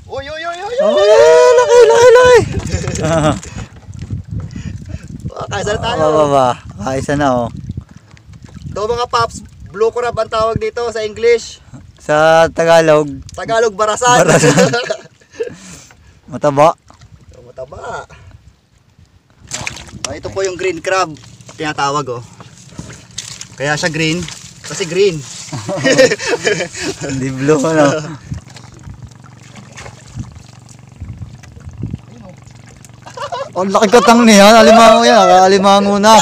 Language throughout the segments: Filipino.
Uy, uy, uy, uy, Oh, uy. laki, laki, laki. Kaisa na tayo. Baba. Kaisa na oh. Ito mga paps, blue crab ang tawag dito sa English. Sa Tagalog, Tagalog, barasan. Barasan. mataba. Mataba. Ito po yung green crab, tinatawag oh. Kaya siya green, kasi green. Hindi blue ano. Oh, laki katang niya. Alimango yan. Alimango na.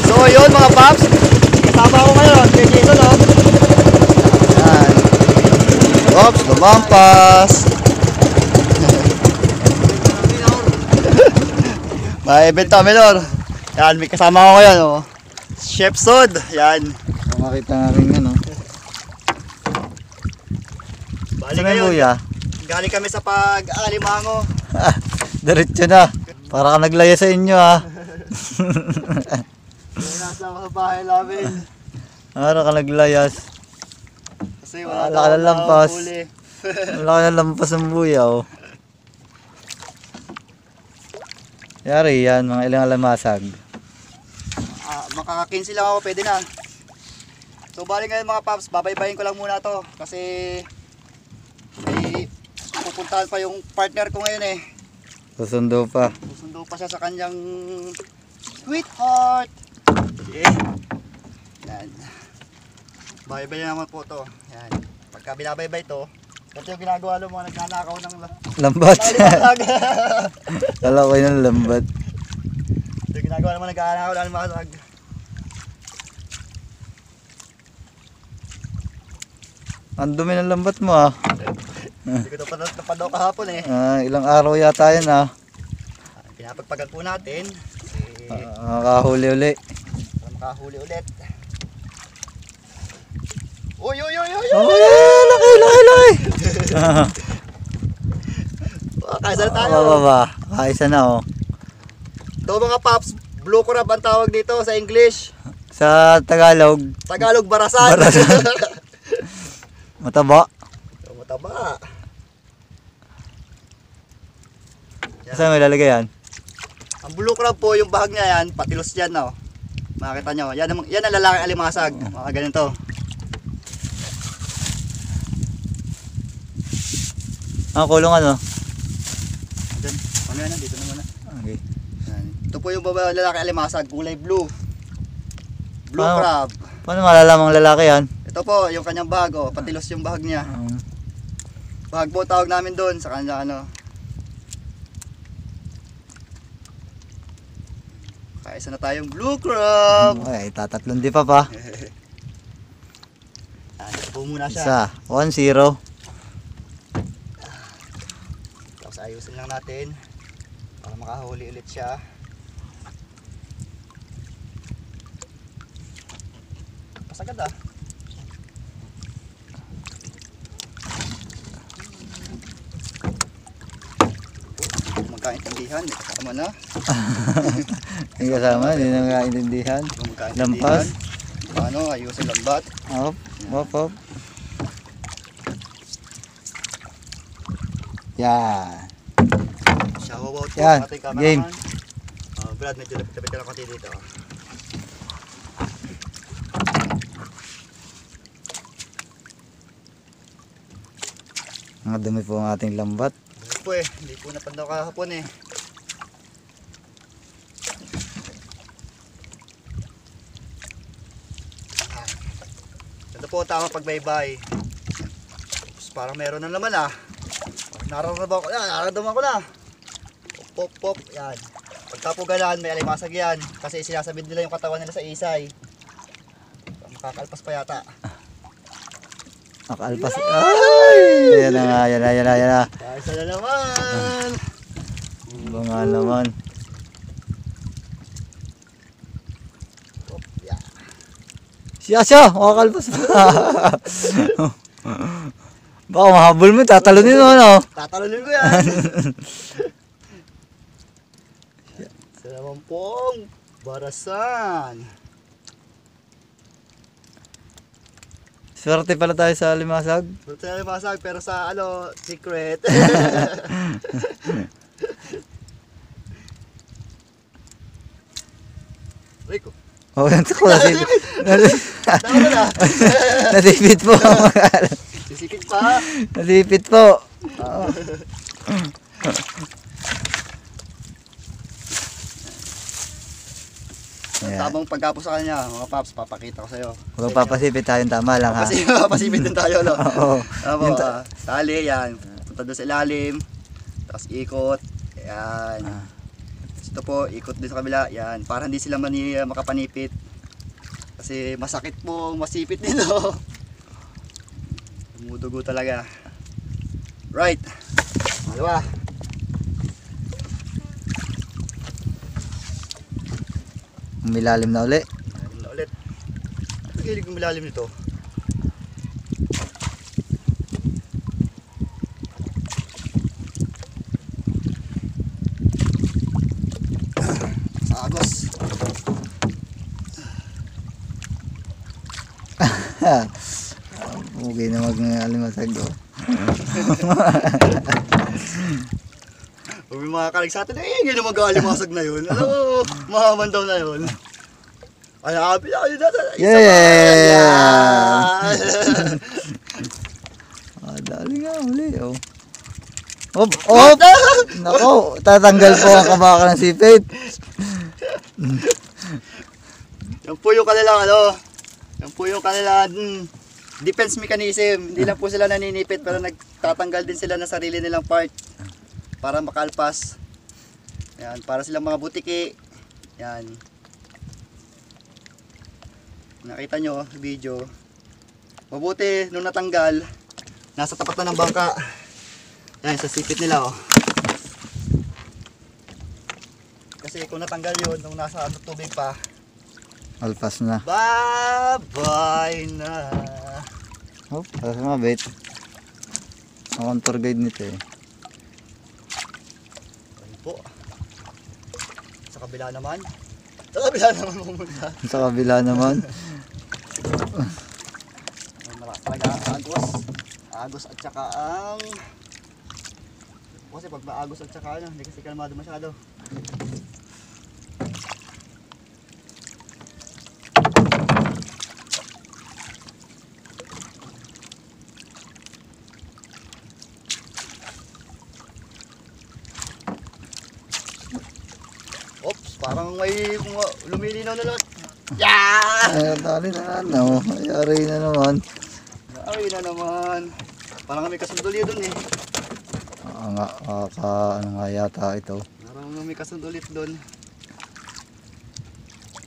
So yun mga paps, kasama ko ngayon kay Jason oh. Yan. Oops, lumampas. May event kami lor. Yan, may kasama ko ngayon oh. Chef Sod, yan. Makita namin yan oh. Bali Saan may ngayon, buya? galing kami sa pag-alimango. Diretso na. Para ka naglaya sa inyo ah. Nasa mga bahay namin. Para ka naglayas. Kasi wala Wala ka na lampas. huli. Wala ka na lampas ng buya oh. Yari yan, mga ilang alamasag. Makaka-15 lang ako, pwede na. So bali ngayon mga paps, babaybayin ko lang muna to. Kasi may pupuntahan pa yung partner ko ngayon eh. Susundo pa. Susundo pa siya sa kanyang sweetheart. Okay. Yan. Baybay naman po to. Yan. Pagka binabaybay to, ito yung ginagawa ng mga nagnanakaw ng Lambat. alimasag. Kala ko yun ang lambat. Ito yung ginagawa ng mga nagnanakaw ng alimasag. Ang dumi ng lambat mo ah. Hindi ko ito napadaw kahapon eh. Ilang araw yata yan ah. Pinapagpagal po natin. Kasi Makahuli uli. para makahuli ulit. Uy, uy, uy, uy, Oh, uy. laki, laki, laki. Kaisa na tayo. Baba. Kaisa na oh. Ito mga paps, blue crab ang tawag dito sa English. Sa Tagalog, Tagalog, barasan. Barasan. mataba. Mataba. Saan mo ilalagay yan? Ang blue crab po, yung bahag niya yan, patilos yan na oh. Makikita nyo, yan ang lalaking alimasag. Mga ganito. Ang kulong ano? Diyan, ano yan, dito naman na. Okay. Yan. Ito po yung lalaking alimasag, kulay blue. Blue Paano? crab. Paano malalamang lalaki yan? Ito po, yung kanyang bahag oh, patilos yung bahag niya. Bahag po tawag namin doon sa kanya ano. Kaisa na tayong blue crab. Okay, tatatlong di pa. Ito po muna siya. Isa, 1-0. Tapos ayusin lang natin para makahuli ulit siya. Pasagad ah. Magkaintindihan, may kasama na. Yung kasama, hindi na nakaintindihan. Lampas. Ano, ayusin lambat. Hop, hop, hop. Yan. Shout out po Yan, sa ating game. cameraman. Brad, medyo lapit ka lang konti dito. Ang dumi po ang ating lambat. Hindi po eh, hindi po napandaw kahapon eh. Ito po tama pagbaybay. Parang meron na naman ah. Nararamdaman ko na. Pop, pop, yan. Pag pagkapugalan, may alimasag yan. Kasi sinasabit nila yung katawan nila sa isay. Makakalpas pa yata. Nakalpas. Ay! Yan na nga, yan na. Ayos na naman. Ba nga naman. Yeah. Siya, makakalpas pa. Baka mahabol mo, tatalunin mo, ano? Tatalunin ko yan. Sa naman pong barasan. Swerte pala tayo sa limasag. Ito na masag pero sa ano, secret. Rico. Oh, yan ko. Nasipit. Tama na. Nasipit po. Sisikit pa. Nasipit po. Ayan. Tamang pagkapos sa kanya, mga paps, papakita ko sa'yo. Huwag papasipit tayong tama lang ha. Pasipit din tayo, no? Oo. Tama, Yung tali, yan. Punta doon sa ilalim. Tapos ikot. Yan. Tapos ito po, ikot din sa kabila. Yan. Para hindi sila makapanipit. Kasi masakit po, masipit dito. Tumudugo talaga. Right. Dalawa. Umilalim na uli. Ilalim na ulit. Nagilig yung milalim nito. Agos. Okay na mag-alimasag oh. Huwag yung mga kalig sa atin, hindi na mag-aalimasag na yun. Alam mo, mahaman daw na yun. Ay, happy na kayo dati. Yeah! Dali nga uli oh. Op! Nako, tatanggal po ang kabaka ng sipit. Yan po yung kanilang ano, yan po yung kanilang defense mechanism. Hindi lang po sila naninipit pero nagtatanggal din sila ng sarili nilang part para makalpas. Yan, para silang mga butiki. Yan. Nakita nyo video. Mabuti nung natanggal, nasa tapat na ng bangka. Yan, sa sipit nila oh. Kasi kung natanggal yun nung nasa tubig pa, Alpas na. bye-bye na. Oh, para sa mabit. Ang tour guide nito eh. Ayun po. Sa kabila naman. Sa kabila naman pumunta. Sa kabila naman. Malakas talaga ang agos. Agos at saka ang... Kasi pag maagos at saka ano, hindi kasi kalmado masyado. Oops, parang may lumilinaw na lang. Yeah! Ay, dali na ano. Ayari na naman. Ay na naman. Parang may kasundulit dun eh. Ano nga yata ito. Parang may kasundulit dun.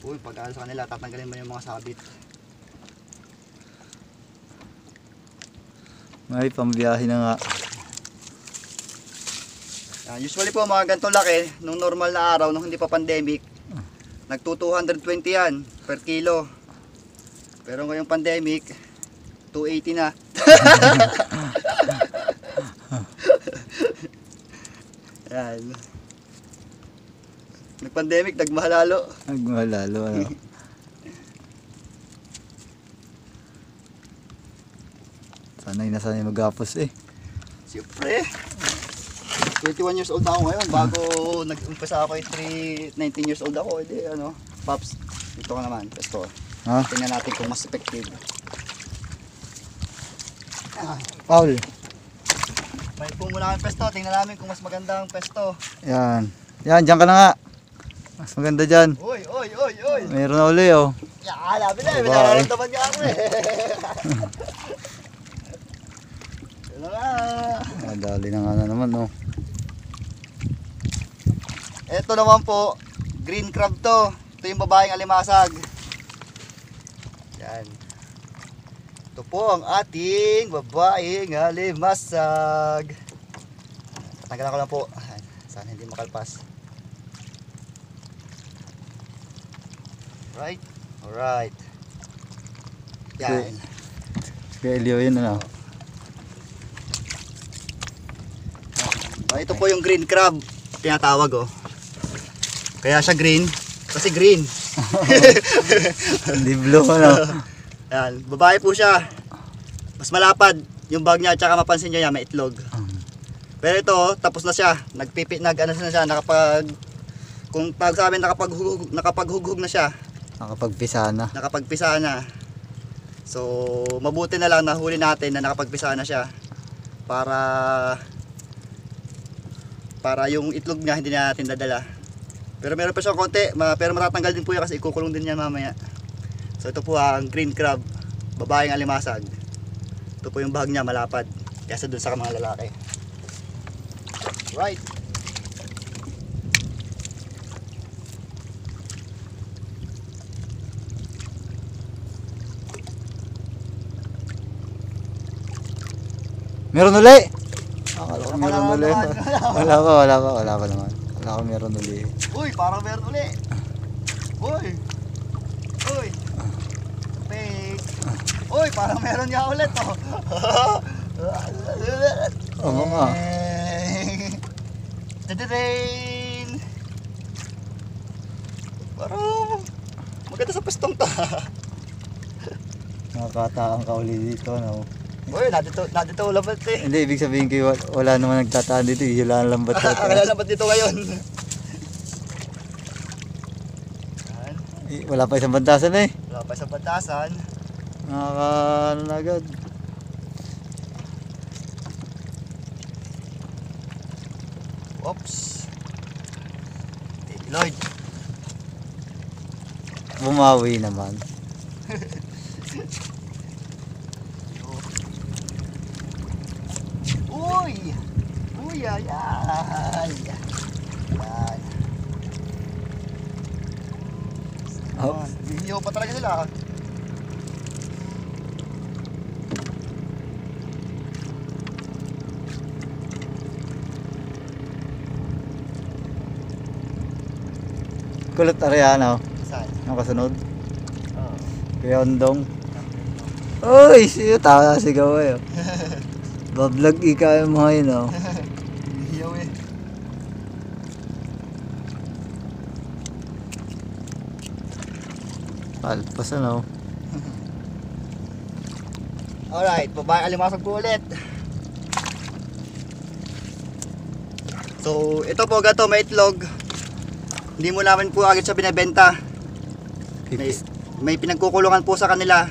Uy, pag-aaral sa kanila, tatanggalin mo yung mga sabit. May pambiyahe na nga. Usually po mga ganitong laki, nung normal na araw, nung hindi pa pandemic, nagto 220 yan per kilo. Pero ngayong pandemic, 280 na. Yan. Nag-pandemic, nagmahal lalo. Nagmahal lalo ano. Sanay na sanay mag-apos eh. Siyempre. 21 years old na ako ngayon. Bago nag-umpisa ako 19 years old ako. Hindi ano. Pops, dito ka naman. Pesto. Ha? Tingnan natin kung mas effective. Paul. May po muna kami pesto. Tingnan namin kung mas maganda ang pesto. Yan. Yan, dyan ka na nga. Mas maganda dyan. Uy, uy, uy, uy. Mayroon na uli oh. Ya, labi na. May Diba, nararamdaman niya ako eh. Yan na nga. Dali na nga na naman oh. Ito naman po, Green crab to. Ito yung babaeng alimasag. Yan. Ito po ang ating babaeng alimasag. Tatanggalan ko lang po. Sana hindi makalpas. Right? Alright. Yan. Kaya Elio yun ano. Ito po yung green crab. Tinatawag oh. Kaya siya green. Kasi green. Hindi blue ano. Yan. Babae po siya. Mas malapad yung bag niya. Tsaka mapansin nyo yan, may itlog. Pero ito, tapos na siya. Ano na siya, kung tawag sa amin, nakapaghugog na siya. Nakapagpisa na. Nakapagpisa na. So, mabuti na lang nahuli natin na nakapagpisa na siya. Para yung itlog niya hindi na natin dadala. Pero meron pa siyang konti, pero matatanggal din po yan kasi ikukulong din yan mamaya. So, ito po ang green crab, babaeng alimasag. Ito po yung bahag niya, malapad. Kaysa dun sa mga lalaki. Right. Meron uli! Akala ko meron uli. Wala pa naman. Wala ko meron uli. Uy, parang meron uli. Uy. Fake. Uy, parang meron nga ulit oh. Oo nga. Tadadain. Parang maganda sa pestong to. Nakakataan ka uli dito no. Uy, nadito lambat eh. Hindi, ibig sabihin kayo wala naman nagtataan dito. Hilaan lambat natin. Wala lambat dito ngayon. Wala pa isang bantasan eh. Wala pa sa batasan. Nakaka na agad. Oops. Lloyd. Bumawi naman. Uy, ayan. Yan. Oops. Hihiyaw pa talaga sila. Kulot Ariano. Saan? Nakasunod. Oo. Kuya Ondong. Uy! Siyo tawa sigaw eh. Bablog ika yung mga yun oh. Hihiyaw eh. Palpas ano. Alright, babae alimasag po ulit. So, ito po gato, may itlog. Hindi mo namin po agad siya binebenta. May pinagkukulungan po sa kanila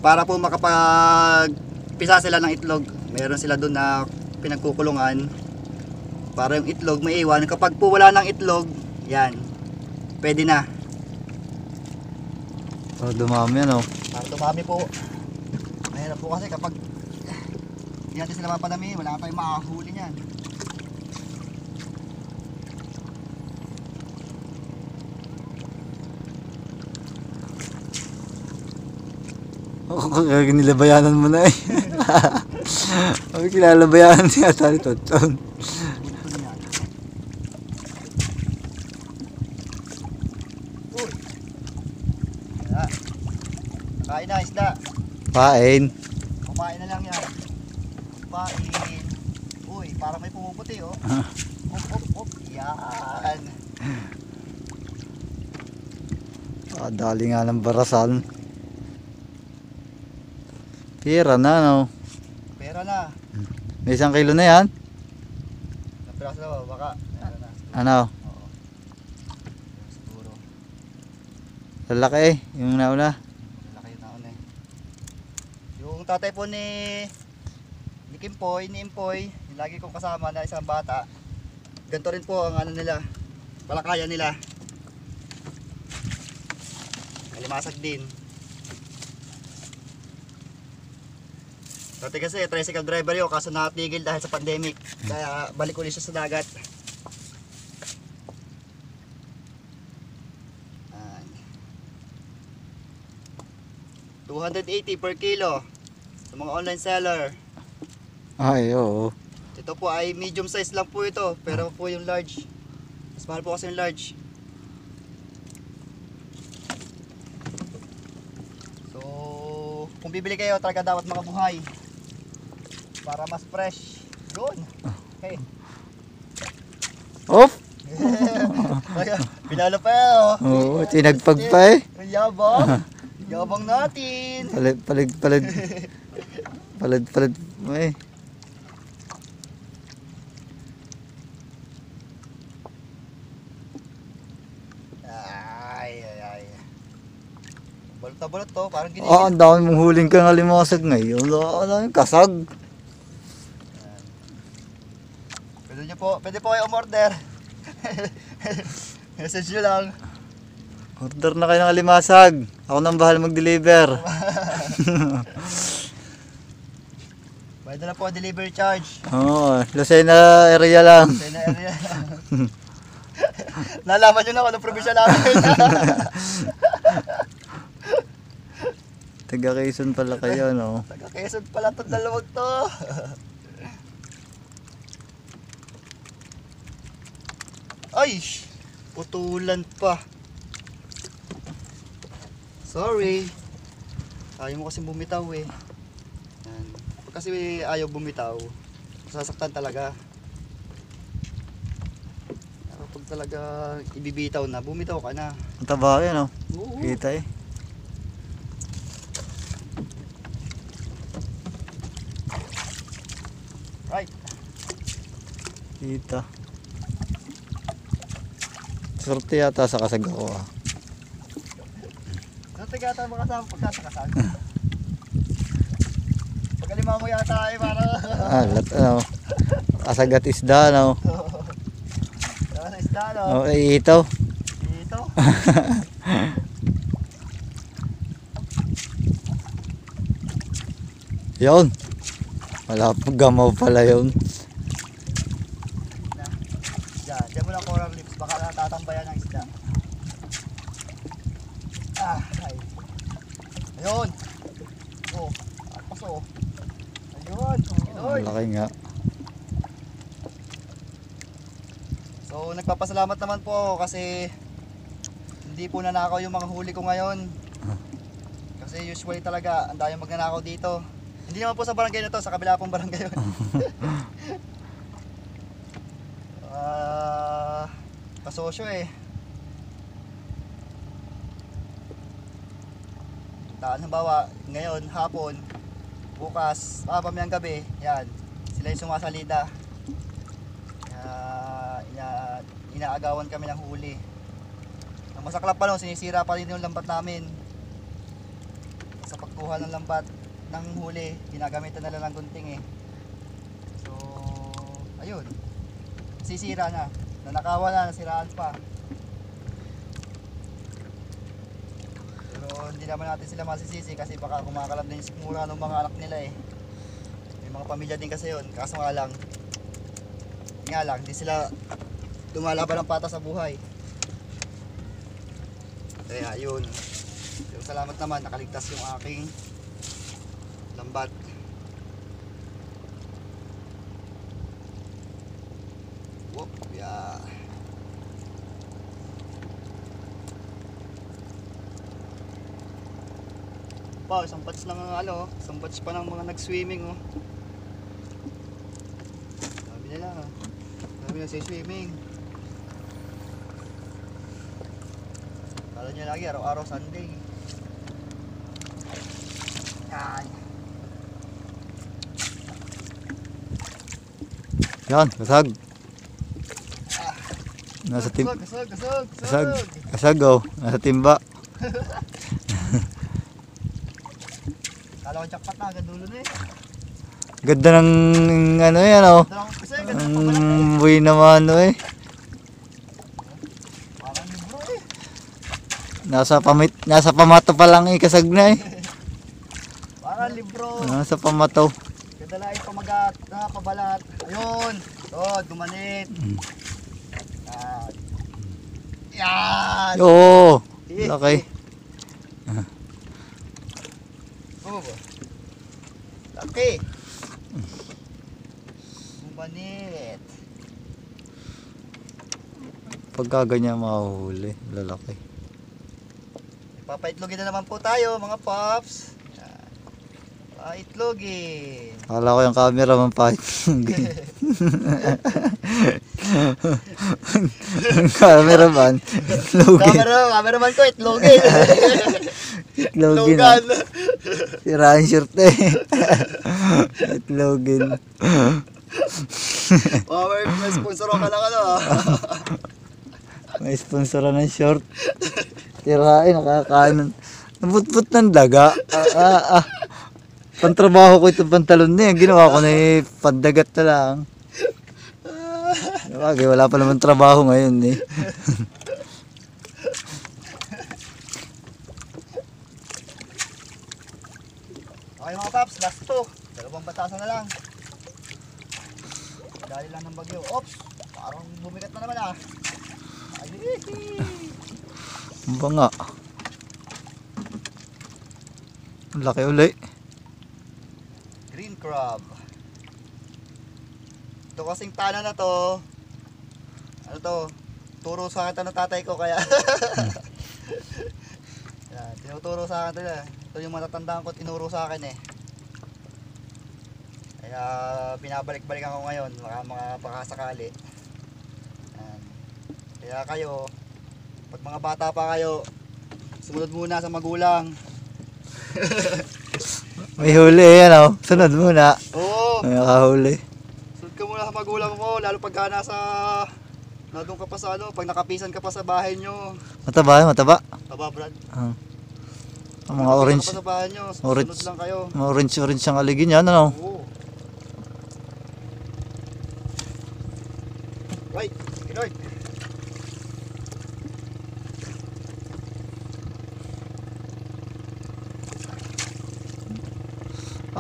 para po makapagpisa sila ng itlog. Meron sila doon na pinagkukulungan para yung itlog may iwan. Kapag po wala ng itlog, yan, pwede na. Oh, dumami ano. Para dumami po. Mahirap po kasi kapag hindi natin sila mapadami, wala tayong makahuli niyan. Kaya nilabayanan mo na eh. Ay, kilalabayanan siya tali Tonton. Uy. Yan. Kain na isda. Pain. Kumain na lang yan. Kumain. Uy, parang may pumuputi oh. Op. Yan. Dali nga ng barasan. Pira na no. Pera na. May 1 kilo na yan. Napiraso na ba? Baka. Pera na. Ano? Oo. Siguro. Lalaki eh. Yung nauna. Malaki yung naon eh. Yung tatay po ni Kimpoy, ni Impoy, yung lagi kong kasama na isang bata. Ganito rin po ang ano nila. Palakayan nila. Alimasag din. Dati kasi tricycle driver yun, kaso natigil dahil sa pandemic. Kaya balik ulit siya sa dagat. 280 per kilo sa mga online seller. Ay, oo. Ito po ay medium size lang po ito, pero po yung large, mas mahal po kasi yung large. So, kung bibili kayo, talaga dapat mga buhay para mas fresh. Yun. Okay. Off! Pinalo pa eh, oh. Oo, tinagpag pa eh. Ang yabang. Yabang natin. Palad. Palad mo eh. Ay. Balot na balot to, parang ginigil. Ang dami mong huling kang alimasag ngayon. Wala yung kasag. Pwede po kayo umorder. Message nyo lang. Order na kayo ng alimasag. Ako nang bahal mag-deliver. Bayad na lang po ang delivery charge. Oo, Lucena area lang. Sa na area. Nalaman nyo na kung anong probinsya namin. Taga Quezon pala kayo, no? Taga Quezon pala itong dalawag to. Ay! Putulan pa. Sorry. Ayaw mo kasi bumitaw eh. Yan. Pag kasi ayaw bumitaw, sasaktan talaga. Pero pag talaga ibibitaw na, bumitaw ka na. Ang taba yan, no? Oo. Kita eh. Right. Kita. Swerte yata sa kasag ako ah. Ano tigata mo kasama pagkasakasal? Pagkalima mo yata ay para... Ano? Kasag at isda, no? Saka sa isda, no? Okay, ito. Dito. Yun. Wala pang gamaw pala yun. Diyan mo lang coral lips, baka natatambayan ng isda. Ay. Ayun. Oh, tapos oh. Ayun. Ayun. Malaki nga. So, nagpapasalamat naman po ako kasi hindi po nanakaw yung mga huli ko ngayon. Kasi usually talaga, ang dami magnanakaw dito. Hindi naman po sa barangay na to, sa kabila pong barangay yun. Kasosyo eh. Halimbawa, ngayon, hapon, bukas, pamayang gabi, yan, sila yung sumasalida. Inaagawan kami ng huli. Ang masaklap pa nun, sinisira pa rin yung lambat namin. Sa pagkuha ng lambat ng huli, ginagamitan nila ng gunting eh. So, ayun. Sisira na. Nanakawan na, nasiraan pa. Pero hindi naman natin sila masisisi kasi baka kumakalab din yung sikmura ng mga anak nila eh. May mga pamilya din kasi yun. Kaso nga lang, hindi sila lumalaban ng pata sa buhay. Kaya yun. Pero salamat naman, nakaligtas yung aking lambat. Whoop, yeah. Pa, isang batch lang ang isang batch pa ng mga nag-swimming oh. Sabi nila ah. Sabi na swimming. Kala nyo lagi, araw-araw Sunday. Yan. Yan, kasag. Nasa timba. Kasag oh. Nasa timba. Kala ko jackpot na, agad dulo na eh. Ganda ng ano yan oh. Ganda ng Ang buhay naman oh eh. parang libro eh. Nasa pamato pa lang eh, kasag na eh. Parang libro. Nasa pamato. Kadalain pamagat, pabalat. Ayun. Tod, gumanit. Yan. Oo. Laki. Oh. Laki. Manit. Pagka ganyan mahuhuli, lalaki. Ipapaitlogin na naman po tayo mga pops. Itlogin. Akala ko yung camera man pa. Camera man. Itlogin. Cameraman ko, itlogin. Itlogin. Itlogan. Siraan shirt eh. Itlogin. May sponsor ka lang ano. May sponsor ng short. Tirain, nakakain. Nabutbut ng daga. Pantrabaho ko itong pantalon niya. Ginawa ko na pandagat na lang. Bagay, wala pa naman trabaho ngayon eh. Okay mga paps, last 2. 2 batasan na lang. Dali lang ng bagyo. Oops! Parang bumigat na naman ah. Ang banga. Ang laki uli. Green crab. Ito kasing tana na to. Ano to? Turo sa akin ng tatay ko kaya. Yan, tinuturo sa akin nila. Ito yung matatandaan ko tinuro sa akin eh. Kaya binabalik-balikan ko ngayon mga pakasakali. Yan. Kaya kayo, pag mga bata pa kayo, sumunod muna sa magulang. May huli yan oh. Sunod muna. Oo. May nakahuli. Sunod ka muna sa magulang mo, lalo pagka nandun ka pa sa ano, pag nakapisan ka pa sa bahay nyo. Mataba yun, mataba. Taba Brad. Ang mga orange. Ka pa sa bahay nyo, Orange. sunod lang kayo. Mga orange ang aligin yan ano. Oo. Right, Lord.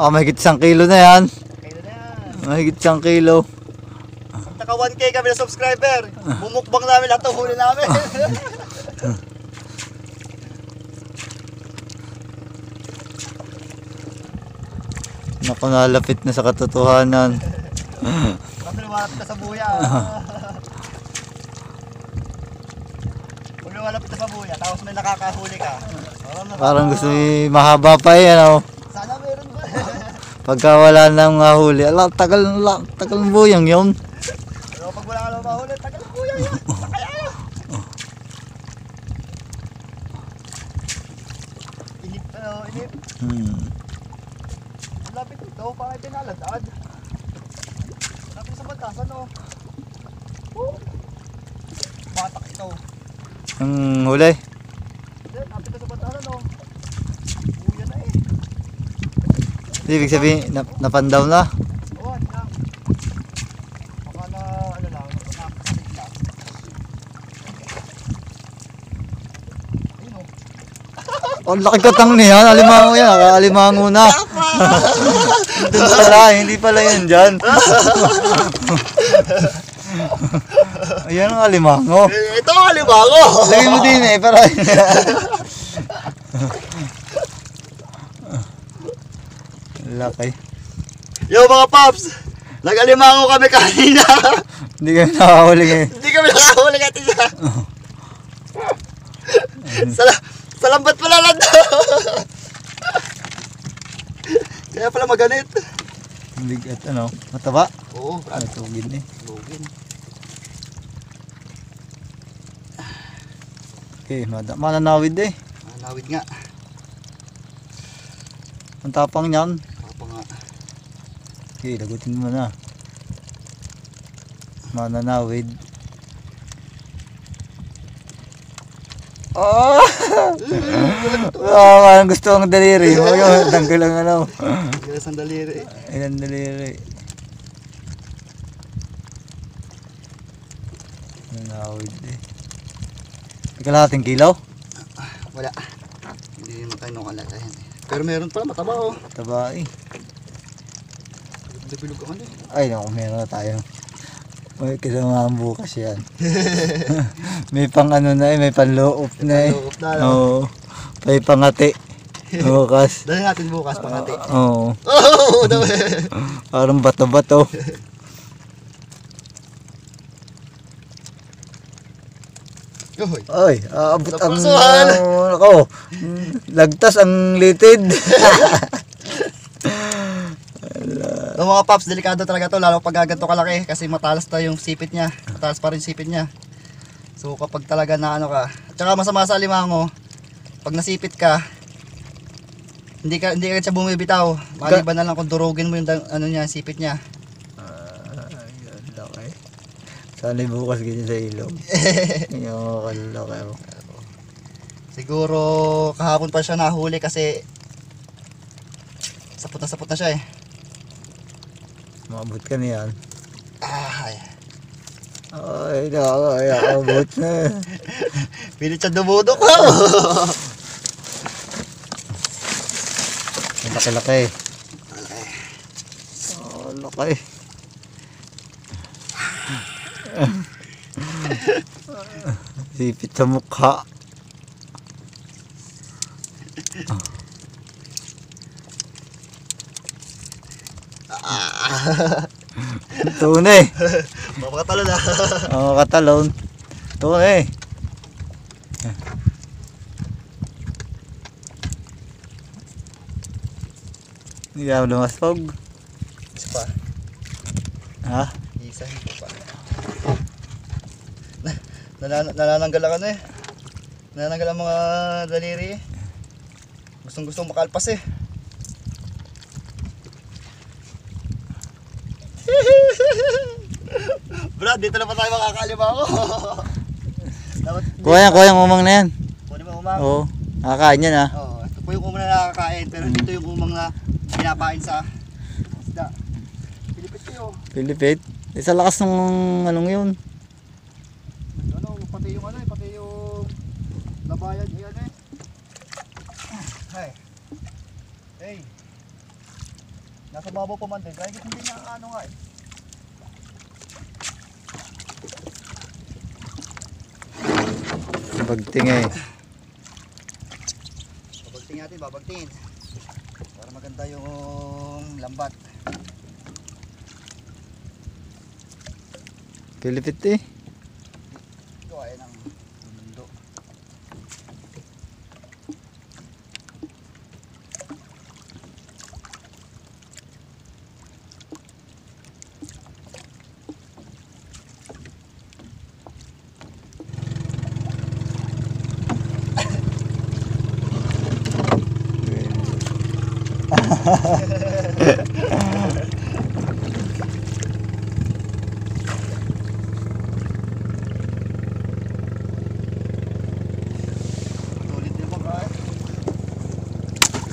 Mahigit 1 kilo na yan. Kayo na yan. Mahigit 1 kilo. Pag naka 1K kami na subscriber, bumukbang namin lahat ng huli namin. Naku, nalapit na sa katotohanan. Kasi lumalapit na sa buya. Pag lumalapit na sa buya, tapos may nakakahuli ka. Parang gusto mahaba pa yan oh. Sana meron ba? Pagka wala nang huli, tagal ng buyang yun. Pero pag wala ka lang mahuli, tagal ang buya yan. Kaya inip, inip. Lapit ito, pakay pinaladad. Lapit sa batasan, no? Batak ito. Ang huli. Lapit na sa batasan, no? Buya na eh. Ibig sabihin, napandaw na. Oo, ano lang. Baka na, ano lang, nakakasalit lang. Ayun, oh. Ang laki katang niya, alimango yan, alimango na. Doon pala, hindi pala yan dyan. Ayan ang alimango. Ito ang alimango! Lagay mo din eh, para... Laki. Yo mga paps! Nag-alimango kami kanina! Hindi kami nakahuli eh. Hindi kami nakahuli ka tisa! Sa lambat pala lang to! Kaya pala maganit. Bigat ano, mataba. Oo, Ano tugin eh. lugin. Okay, mananawid eh. Nawid nga. Ang tapang niyan. Papa nga. Okay, lagutin mo na. Mananawid. Oh! Parang gusto ang daliri. Tanggal ang ano. Galas ang daliri. Ilan daliri. Nanawid eh. Kalahating kilo? Wala. Hindi naman tayo nakalatayan eh. Pero meron pala, mataba oh. Taba eh. Bilog ka kanina. Ay naku, meron na tayo. May kasamahan bukas yan. May pang ano na eh, may panloob na eh. Panloob na, no? Oo. May pangati. Bukas. Dali natin bukas pangati. Oo. Oh, daw. Parang bato-bato. Uy. Ay, aabot ang Napusuhan. ako. Lagtas ang litid. Yung mga paps, delikado talaga to, lalo pag ganito kalaki kasi matalas na yung sipit niya. Matalas pa rin sipit niya. So kapag talaga na ano ka, at saka masama sa alimango, pag nasipit ka, hindi ka siya bumibitaw. Maliban na lang kung durugin mo yung ano niya, sipit niya. Ayun, laki. Sana'y bukas ganyan sa ilog. Yung kalaki. Siguro kahapon pa siya nahuli kasi sapot na siya eh. Maabot ka niyan. Ay. Ay, nakakabot na. Pilit siya dumudok ko. Laki-laki. Oh, laki. Sipit sa mukha. Tunay. Mapakatalo na. Ang katalon. Tunay. Hindi ka lumasfog. Isa pa. Ha? Isa pa. Nanananggal ang ano eh. Nanananggal ang mga daliri eh. Gustong makalpas eh. Brad, dito na pa tayo makakalimango. Dapat Kuha yung umang na yan. kunin mo umang. Oo. Nakakain yan ha. Oo, ito po yung umang na nakakain, pero dito yung umang na pinapain sa isda. Pilipit kayo. Pilipit. Isa lakas ng anong yun. Ano, pati yung ano eh, pati yung labayan yan eh. Hey. Hey. Nasa babaw pa man din, kaya hindi na ano nga eh. Bagting eh. Babagting natin, babagtingin. Para maganda yung lambat. Pilipit eh. Ito ay ng mundo. Tulit din mga eh.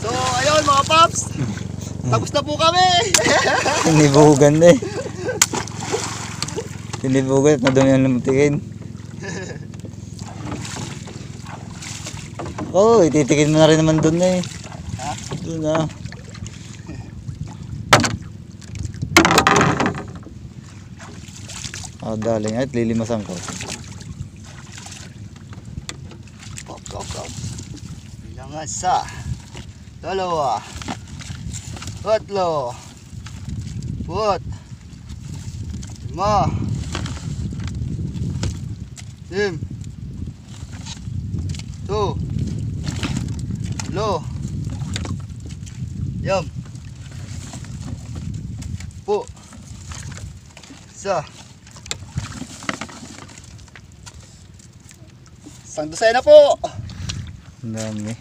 So ayun mga paps, tapos na po kami. Tinibugan na eh. Tinibugan at nadumi ang lumutikin. Oo, ititikin mo na rin naman dun eh. Ha? Dun ah. Daling at lilimasan ko. Kop. Bilangan sa dalawa, tatlo, apat, lima, lim, tu, lo, yam, po, sa, isang dosena po. Ang dami.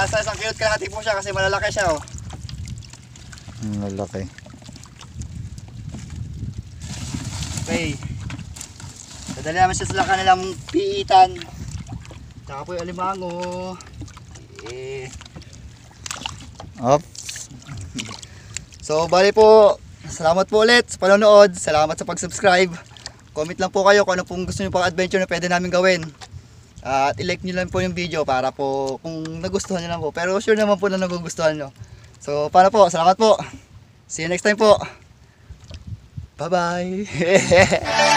Sa isang kilot kalahati po siya kasi malalaki siya oh. Ang malaki. Okay. Dadali namin siya sa kanilang piitan. Tsaka po yung alimango. Eh. Up. So bali po, salamat po ulit sa panonood. Salamat sa pag-subscribe. Comment lang po kayo kung ano pong gusto nyo pang adventure na pwede namin gawin. At i-like nyo lang po yung video para po kung nagustuhan nyo lang po. Pero sure naman po na nagugustuhan nyo. So paano po, salamat po. See you next time po. Bye bye.